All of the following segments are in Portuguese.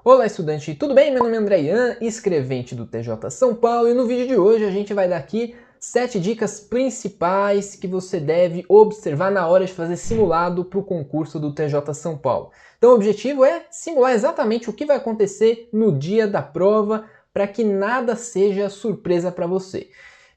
Olá estudante, tudo bem? Meu nome é André Ian, escrevente do TJ São Paulo, e no vídeo de hoje a gente vai dar aqui 7 dicas principais que você deve observar na hora de fazer simulado para o concurso do TJ São Paulo. Então o objetivo é simular exatamente o que vai acontecer no dia da prova para que nada seja surpresa para você.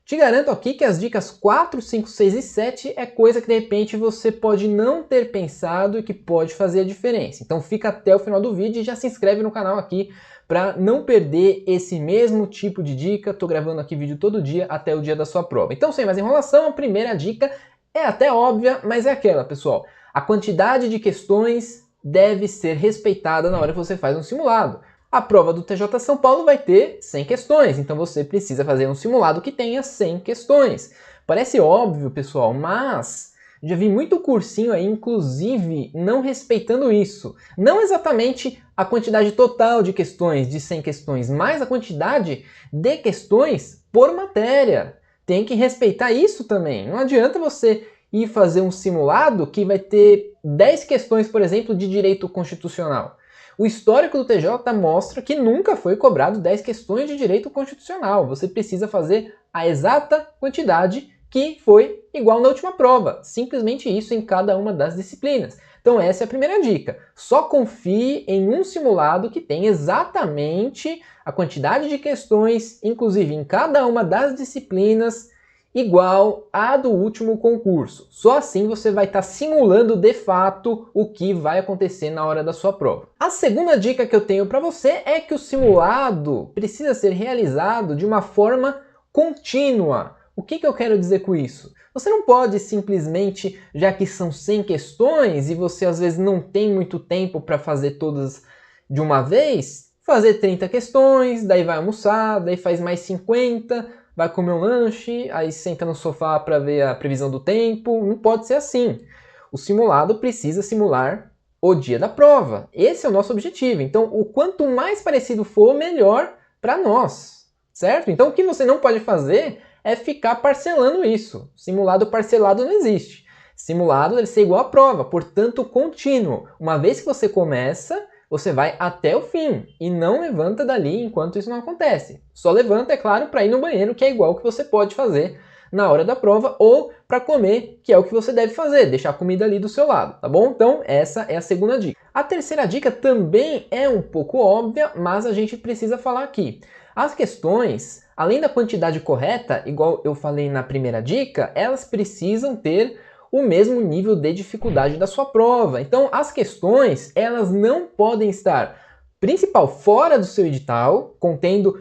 Te garanto aqui que as dicas 4, 5, 6 e 7 é coisa que de repente você pode não ter pensado e que pode fazer a diferença. Então fica até o final do vídeo e já se inscreve no canal aqui para não perder esse mesmo tipo de dica. Tô gravando aqui vídeo todo dia até o dia da sua prova. Então sem mais enrolação, a primeira dica é até óbvia, mas é aquela, pessoal. A quantidade de questões deve ser respeitada na hora que você faz um simulado. A prova do TJ São Paulo vai ter 100 questões, então você precisa fazer um simulado que tenha 100 questões. Parece óbvio, pessoal, mas já vi muito cursinho aí, inclusive, não respeitando isso. Não exatamente a quantidade total de questões, de 100 questões, mas a quantidade de questões por matéria. Tem que respeitar isso também. Não adianta você ir fazer um simulado que vai ter 10 questões, por exemplo, de direito constitucional. O histórico do TJ mostra que nunca foi cobrado 10 questões de direito constitucional. Você precisa fazer a exata quantidade que foi igual na última prova. Simplesmente isso em cada uma das disciplinas. Então essa é a primeira dica. Só confie em um simulado que tem exatamente a quantidade de questões, inclusive em cada uma das disciplinas, igual à do último concurso. Só assim você vai estar simulando de fato o que vai acontecer na hora da sua prova. A segunda dica que eu tenho para você é que o simulado precisa ser realizado de uma forma contínua. O que eu quero dizer com isso? Você não pode simplesmente, já que são 100 questões e você às vezes não tem muito tempo para fazer todas de uma vez, fazer 30 questões, daí vai almoçar, daí faz mais 50, vai comer um lanche, aí senta no sofá para ver a previsão do tempo. Não pode ser assim. O simulado precisa simular o dia da prova. Esse é o nosso objetivo. Então, o quanto mais parecido for, melhor para nós, certo? Então, o que você não pode fazer é ficar parcelando isso. Simulado parcelado não existe. Simulado deve ser igual à prova, portanto, contínuo. Uma vez que você começa, você vai até o fim e não levanta dali enquanto isso não acontece. Só levanta, é claro, para ir no banheiro, que é igual que você pode fazer na hora da prova, ou para comer, que é o que você deve fazer, deixar a comida ali do seu lado, tá bom? Então essa é a segunda dica. A terceira dica também é um pouco óbvia, mas a gente precisa falar aqui. As questões, além da quantidade correta, igual eu falei na primeira dica, elas precisam ter o mesmo nível de dificuldade da sua prova. Então as questões, elas não podem estar, principal, fora do seu edital, contendo,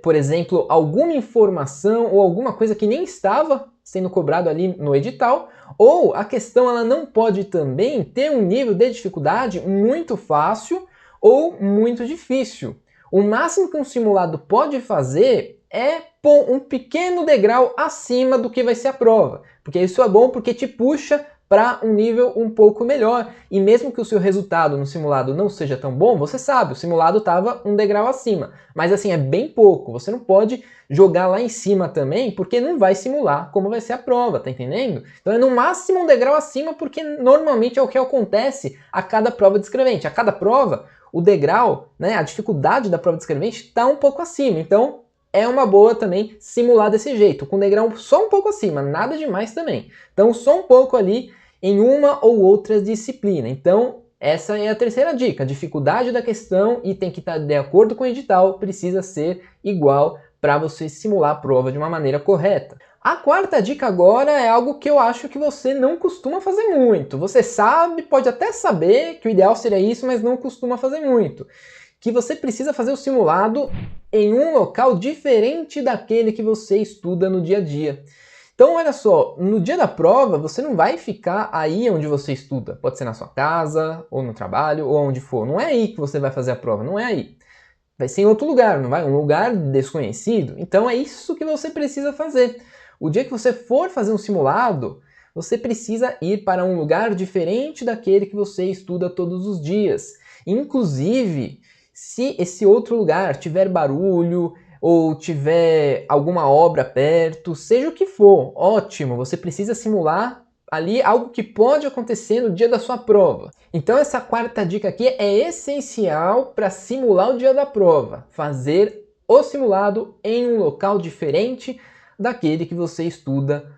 por exemplo, alguma informação ou alguma coisa que nem estava sendo cobrado ali no edital, ou a questão ela não pode também ter um nível de dificuldade muito fácil ou muito difícil. O máximo que um simulado pode fazer é pôr um pequeno degrau acima do que vai ser a prova, porque isso é bom porque te puxa para um nível um pouco melhor, e mesmo que o seu resultado no simulado não seja tão bom, você sabe, o simulado estava um degrau acima, mas assim, é bem pouco, você não pode jogar lá em cima também, porque não vai simular como vai ser a prova, tá entendendo? Então é no máximo um degrau acima, porque normalmente é o que acontece a cada prova de escrevente. A cada prova, o degrau, né, a dificuldade da prova de escrevente está um pouco acima, então é uma boa também simular desse jeito, com o degrau só um pouco acima, nada demais também. Então só um pouco ali em uma ou outra disciplina. Então essa é a terceira dica, a dificuldade da questão e tem que estar de acordo com o edital, precisa ser igual para você simular a prova de uma maneira correta. A quarta dica agora é algo que eu acho que você não costuma fazer muito. Você sabe, pode até saber que o ideal seria isso, mas não costuma fazer muito. Que você precisa fazer o simulado em um local diferente daquele que você estuda no dia a dia. Então, olha só, no dia da prova, você não vai ficar aí onde você estuda. Pode ser na sua casa, ou no trabalho, ou onde for. Não é aí que você vai fazer a prova, não é aí. Vai ser em outro lugar, não vai? Um lugar desconhecido. Então, é isso que você precisa fazer. O dia que você for fazer um simulado, você precisa ir para um lugar diferente daquele que você estuda todos os dias. Inclusive, se esse outro lugar tiver barulho ou tiver alguma obra perto, seja o que for, ótimo, você precisa simular ali algo que pode acontecer no dia da sua prova. Então essa quarta dica aqui é essencial para simular o dia da prova. Fazer o simulado em um local diferente daquele que você estuda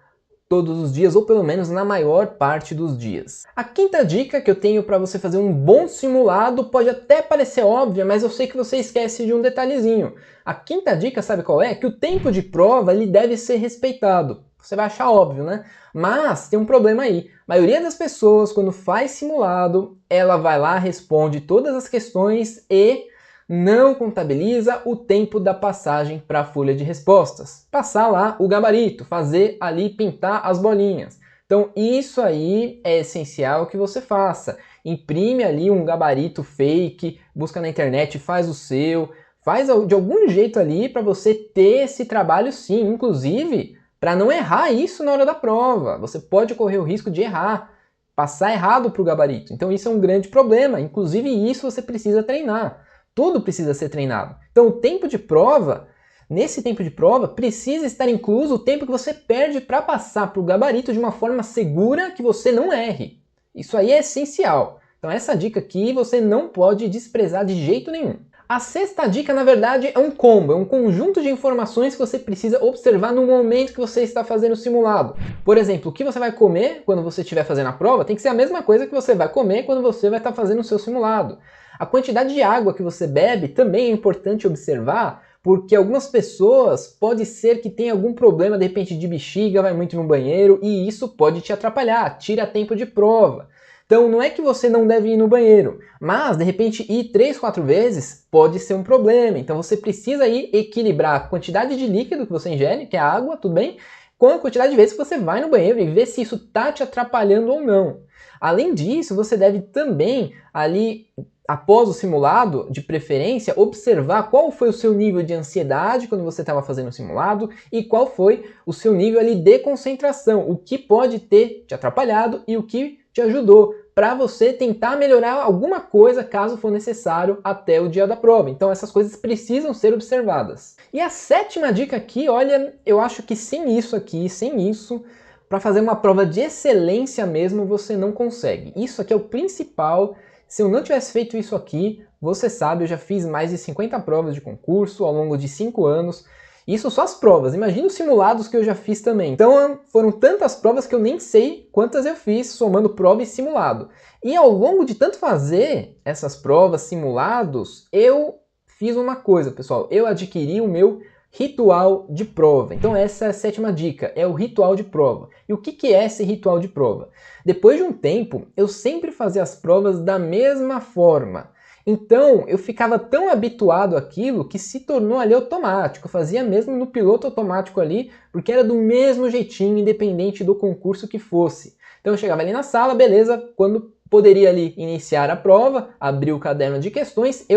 todos os dias, ou pelo menos na maior parte dos dias. A quinta dica que eu tenho para você fazer um bom simulado pode até parecer óbvia, mas eu sei que você esquece de um detalhezinho. A quinta dica, sabe qual é? Que o tempo de prova ele deve ser respeitado. Você vai achar óbvio, né? Mas tem um problema aí. A maioria das pessoas, quando faz simulado, ela vai lá, responde todas as questões e não contabiliza o tempo da passagem para a folha de respostas. Passar lá o gabarito, fazer ali pintar as bolinhas. Então isso aí é essencial que você faça. Imprime ali um gabarito fake, busca na internet, faz o seu, faz de algum jeito ali para você ter esse trabalho sim, inclusive para não errar isso na hora da prova. Você pode correr o risco de errar, passar errado para o gabarito. Então isso é um grande problema, inclusive isso você precisa treinar. Tudo precisa ser treinado. Então o tempo de prova, nesse tempo de prova, precisa estar incluso o tempo que você perde para passar para o gabarito de uma forma segura que você não erre. Isso aí é essencial. Então essa dica aqui você não pode desprezar de jeito nenhum. A sexta dica, na verdade, é um combo, é um conjunto de informações que você precisa observar no momento que você está fazendo o simulado. Por exemplo, o que você vai comer quando você estiver fazendo a prova tem que ser a mesma coisa que você vai comer quando você vai estar fazendo o seu simulado. A quantidade de água que você bebe também é importante observar, porque algumas pessoas pode ser que tenham algum problema, de repente, de bexiga, vai muito no banheiro, e isso pode te atrapalhar, tira tempo de prova. Então não é que você não deve ir no banheiro, mas de repente ir 3, 4 vezes pode ser um problema. Então você precisa aí equilibrar a quantidade de líquido que você ingere, que é a água, tudo bem, com a quantidade de vezes que você vai no banheiro e ver se isso está te atrapalhando ou não. Além disso, você deve também ali, após o simulado, de preferência, observar qual foi o seu nível de ansiedade quando você estava fazendo o simulado e qual foi o seu nível ali de concentração, o que pode ter te atrapalhado e o que te ajudou, para você tentar melhorar alguma coisa caso for necessário até o dia da prova. Então essas coisas precisam ser observadas. E a sétima dica aqui, olha, eu acho que sem isso, para fazer uma prova de excelência mesmo, você não consegue. Isso aqui é o principal. Se eu não tivesse feito isso aqui, você sabe, eu já fiz mais de 50 provas de concurso ao longo de 5 anos. Isso só as provas, imagina os simulados que eu já fiz também. Então foram tantas provas que eu nem sei quantas eu fiz, somando prova e simulado. E ao longo de tanto fazer essas provas, simulados, eu fiz uma coisa, pessoal. Eu adquiri o meu ritual de prova. Então essa é a sétima dica, é o ritual de prova. E o que é esse ritual de prova? Depois de um tempo, eu sempre fazia as provas da mesma forma. Então eu ficava tão habituado àquilo que se tornou ali automático. Eu fazia mesmo no piloto automático ali, porque era do mesmo jeitinho, independente do concurso que fosse. Então eu chegava ali na sala, beleza, quando poderia ali iniciar a prova, abrir o caderno de questões,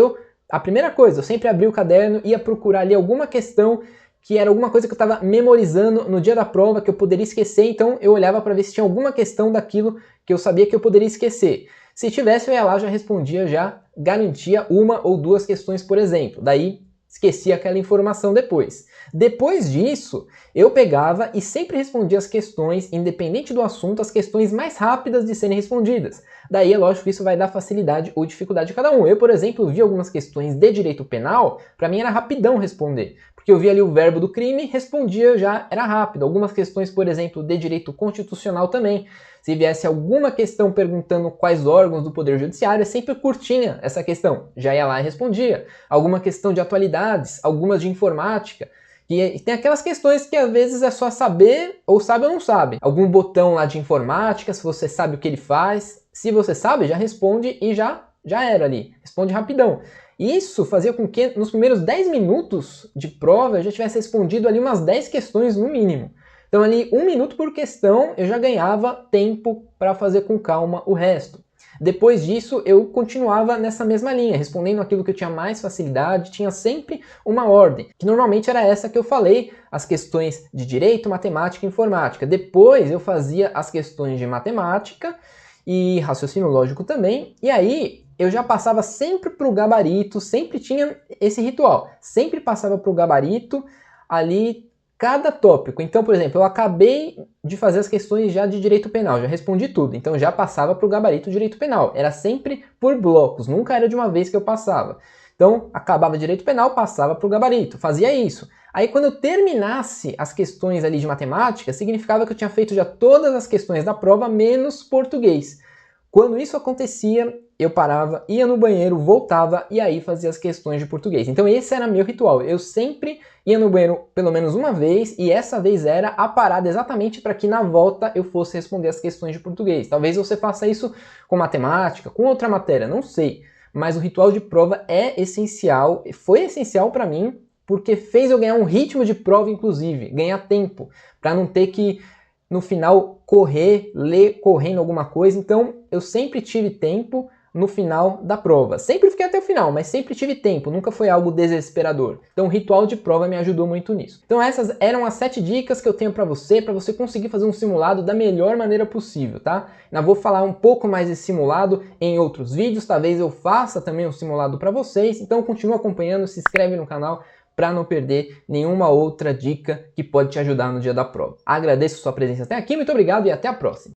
a primeira coisa, eu sempre abria o caderno, ia procurar ali alguma questão que era alguma coisa que eu estava memorizando no dia da prova, que eu poderia esquecer, então eu olhava para ver se tinha alguma questão daquilo que eu sabia que eu poderia esquecer. Se tivesse, eu ia lá, já respondia, já garantia 1 ou 2 questões, por exemplo. Daí, esquecia aquela informação depois. Depois disso, eu pegava e sempre respondia as questões, independente do assunto, as questões mais rápidas de serem respondidas. Daí, é lógico que isso vai dar facilidade ou dificuldade de cada um. Eu, por exemplo, vi algumas questões de direito penal, para mim era rapidão responder. Porque eu vi ali o verbo do crime, respondia já, era rápido. Algumas questões, por exemplo, de direito constitucional também. Se viesse alguma questão perguntando quais órgãos do Poder Judiciário, é sempre curtinha essa questão. Já ia lá e respondia. Alguma questão de atualidades, algumas de informática. E tem aquelas questões que às vezes é só saber, ou sabe ou não sabe. Algum botão lá de informática, se você sabe o que ele faz. Se você sabe, já responde e já era ali. Responde rapidão. Isso fazia com que nos primeiros 10 minutos de prova eu já tivesse respondido ali umas 10 questões no mínimo. Então ali 1 minuto por questão eu já ganhava tempo para fazer com calma o resto. Depois disso eu continuava nessa mesma linha, respondendo aquilo que eu tinha mais facilidade, tinha sempre uma ordem, que normalmente era essa que eu falei, as questões de direito, matemática e informática. Depois eu fazia as questões de matemática e raciocínio lógico também, e aí eu já passava sempre para o gabarito, sempre tinha esse ritual, sempre passava para o gabarito ali. cada tópico. Então, por exemplo, eu acabei de fazer as questões já de direito penal, já respondi tudo, então já passava para o gabarito de direito penal. Era sempre por blocos, nunca era de uma vez que eu passava. Então, acabava direito penal, passava para o gabarito, fazia isso. Aí quando eu terminasse as questões ali de matemática, significava que eu tinha feito já todas as questões da prova, menos português. Quando isso acontecia, eu parava, ia no banheiro, voltava e aí fazia as questões de português. Então esse era meu ritual. Eu sempre ia no banheiro pelo menos uma vez e essa vez era a parada exatamente para que na volta eu fosse responder as questões de português. Talvez você faça isso com matemática, com outra matéria, não sei. Mas o ritual de prova é essencial, foi essencial para mim, porque fez eu ganhar um ritmo de prova, inclusive, ganhar tempo, para não ter que, no final, correr, ler correndo alguma coisa. Então, eu sempre tive tempo no final da prova. Sempre fiquei até o final, mas sempre tive tempo, nunca foi algo desesperador. Então, o ritual de prova me ajudou muito nisso. Então, essas eram as 7 dicas que eu tenho para você conseguir fazer um simulado da melhor maneira possível, tá? Eu vou falar um pouco mais desse simulado em outros vídeos, talvez eu faça também um simulado para vocês. Então, continua acompanhando, se inscreve no canal para não perder nenhuma outra dica que pode te ajudar no dia da prova. Agradeço sua presença até aqui, muito obrigado e até a próxima!